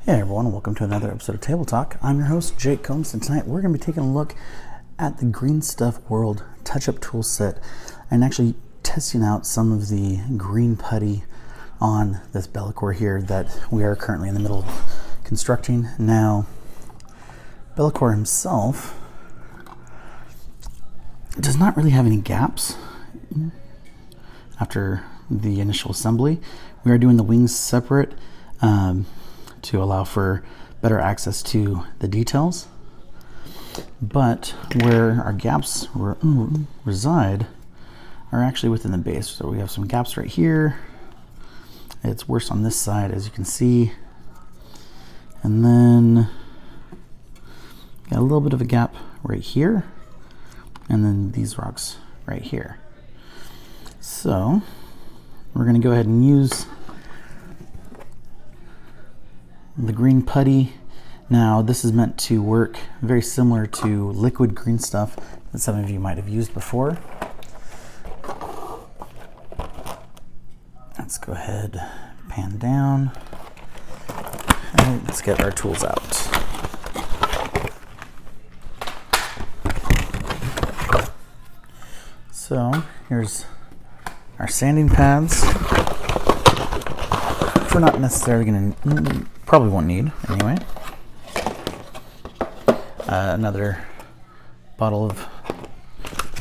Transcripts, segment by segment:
Hey everyone, welcome to another episode of Table Talk. I'm your host, Jake Combs, and tonight we're going to be taking a look at the Green Stuff World Touch-Up Tool Set and actually testing out some of the Green Putty on this Bellicor here that we are currently in the middle of constructing. Now, Bellicor himself does not really have any gaps after the initial assembly. We are doing the wings separate to allow for better access to the details. But where our gaps reside are actually within the base. So we have some gaps right here. It's worse on this side, as you can see. And then got a little bit of a gap right here. And then these rocks right here. So we're going to go ahead and use the Green Putty. Now this is meant to work very similar to liquid green stuff that some of you might have used before. Let's go ahead, pan down, and let's get our tools out. So here's our sanding pads, which we're not necessarily going to, probably won't need anyway. Another bottle of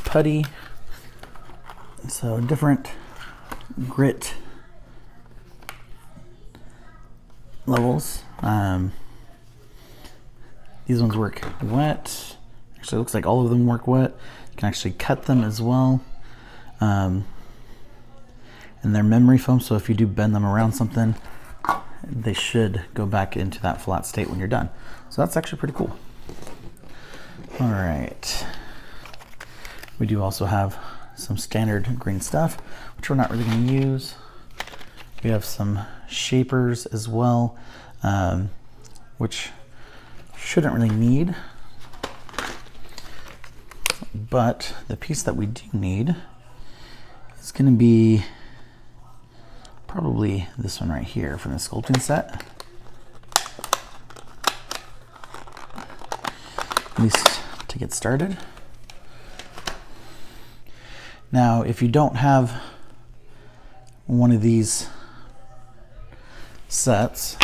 putty. So different grit levels. These ones work wet. Actually, it looks like all of them work wet. You can actually cut them as well. And they're memory foam, so if you do bend them around something, they should go back into that flat state when you're done. So that's actually pretty cool. All right. We do also have some standard green stuff, which we're not really going to use. We have some shapers as well, which shouldn't really need. But the piece that we do need is going to be probably this one right here from the sculpting set. At least to get started. Now, if you don't have one of these sets,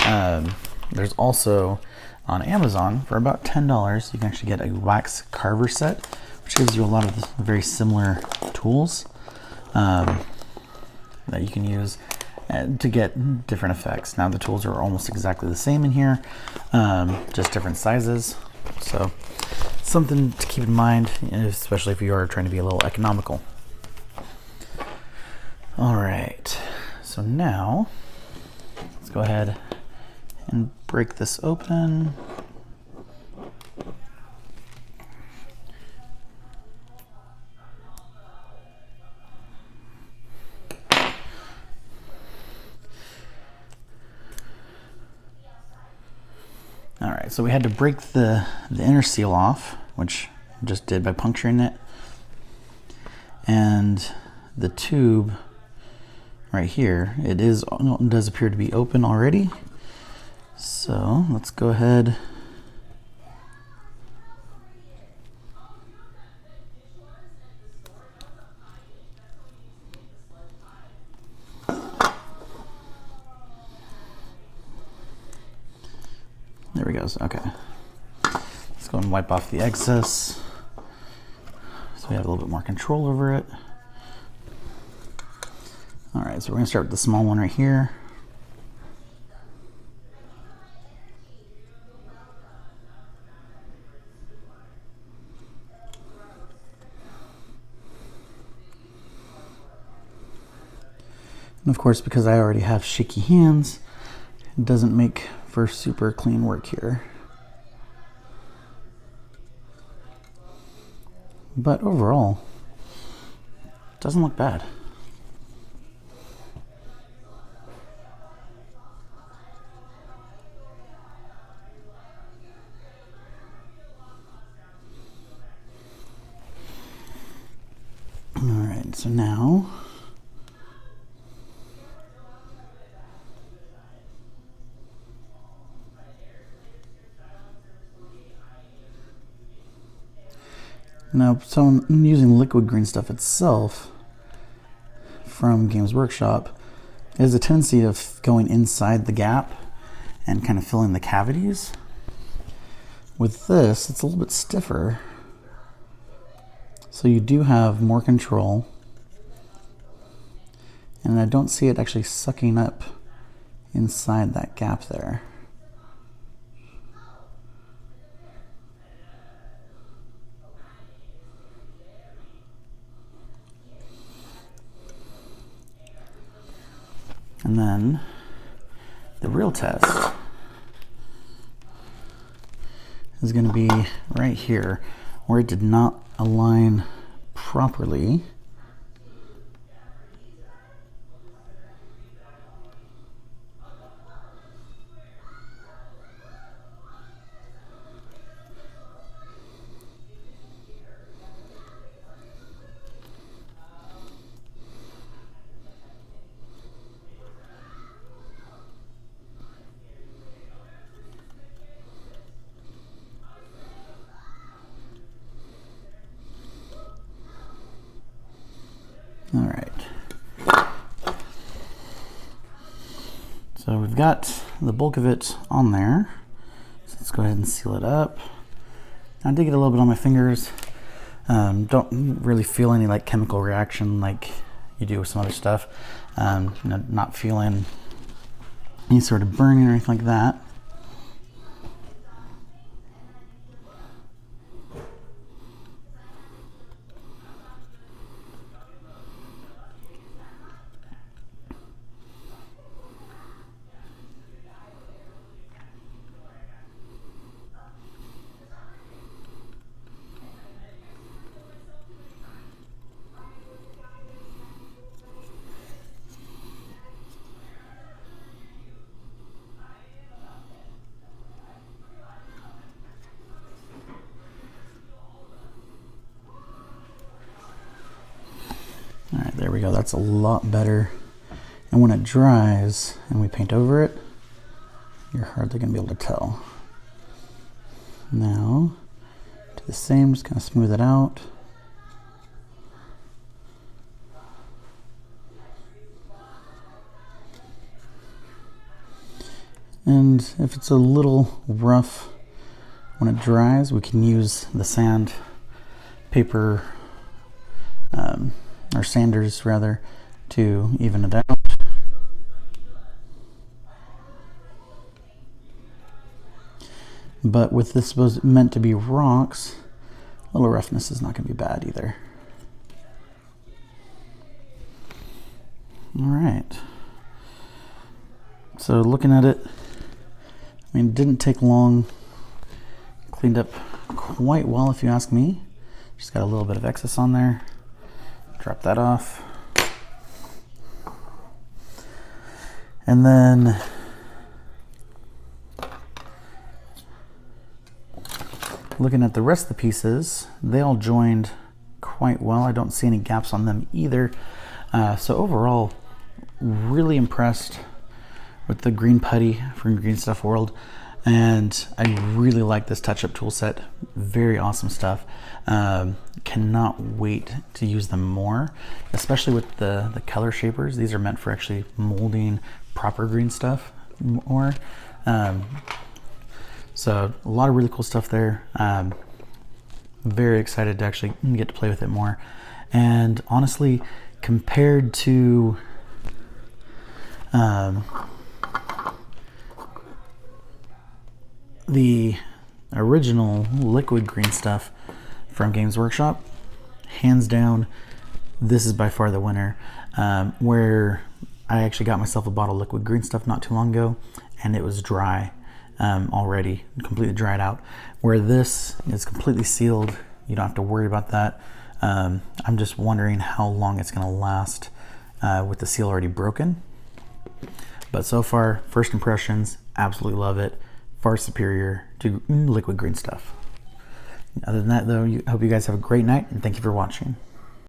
there's also on Amazon for about $10, you can actually get a wax carver set, which gives you a lot of very similar tools that you can use to get different effects. Now the tools are almost exactly the same in here, just different sizes. So something to keep in mind, especially if you are trying to be a little economical. All right, so now let's go ahead and break this open. All right, so we had to break the inner seal off, which I just did by puncturing it. And the tube right here, it does appear to be open already. So let's go ahead . There we go. Okay. Let's go and wipe off the excess so we have a little bit more control over it. All right, so we're going to start with the small one right here. And of course, because I already have shaky hands, it doesn't make for super clean work here. But overall, it doesn't look bad. All right, so now Now, so I'm using liquid green stuff itself from Games Workshop. There's a tendency of going inside the gap and kind of filling the cavities. With this, it's a little bit stiffer, so you do have more control, and I don't see it actually sucking up inside that gap there. And then the real test is going to be right here where it did not align properly. All right, so we've got the bulk of it on there. So let's go ahead and seal it up. I did get a little bit on my fingers. Don't really feel any like chemical reaction like you do with some other stuff. Not feeling any sort of burning or anything like that. All right, there we go. That's a lot better. And when it dries and we paint over it, you're hardly going to be able to tell. Now, do the same, just kind of smooth it out. And if it's a little rough when it dries, we can use the sand paper, or sanders rather, to even it out. But with this meant to be rocks, a little roughness is not going to be bad either. All right. So looking at it, I mean, it didn't take long. Cleaned up quite well, if you ask me. Just got a little bit of excess on there. Drop that off. And then looking at the rest of the pieces, they all joined quite well. I don't see any gaps on them either. So overall, really impressed with the Green Putty from Green Stuff World. And I really like this touch-up tool set. Very awesome stuff. Cannot wait to use them more, especially with the color shapers. These are meant for actually molding proper green stuff more. So a lot of really cool stuff there. Very excited to actually get to play with it more. And honestly, compared to the original liquid green stuff from Games Workshop, hands down, this is by far the winner. Where I actually got myself a bottle of liquid green stuff not too long ago, and it was dry already, completely dried out. Where this is completely sealed, you don't have to worry about that. I'm just wondering how long it's going to last with the seal already broken. But so far, first impressions, absolutely love it. Far superior to liquid green stuff. Other than that though, I hope you guys have a great night, and thank you for watching.